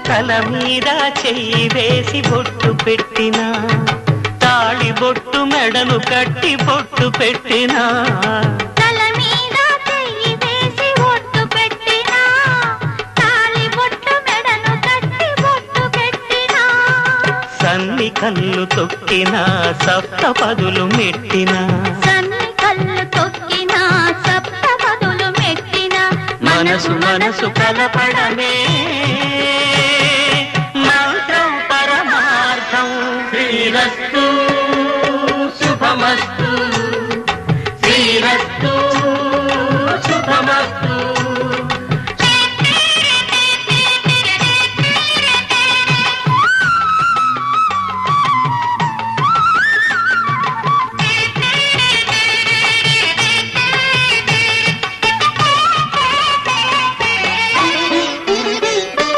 తల మీద చెయ్యి వేసి బొట్టు పెట్టినా తాళి బొట్టు మెడను కట్టి బొట్టు పెట్టినా తల మీద చెయ్యి వేసి బొట్టు పెట్టినా తాళి బొట్టు మెడను కట్టి బొట్టు పెట్టినా సన్ని కళ్ళు తొక్కినా సప్తపదులు మెట్టినా సన్ని కళ్ళు తొక్కినా సప్తపదులు మెట్టినా మనసు మనసు కలపడమే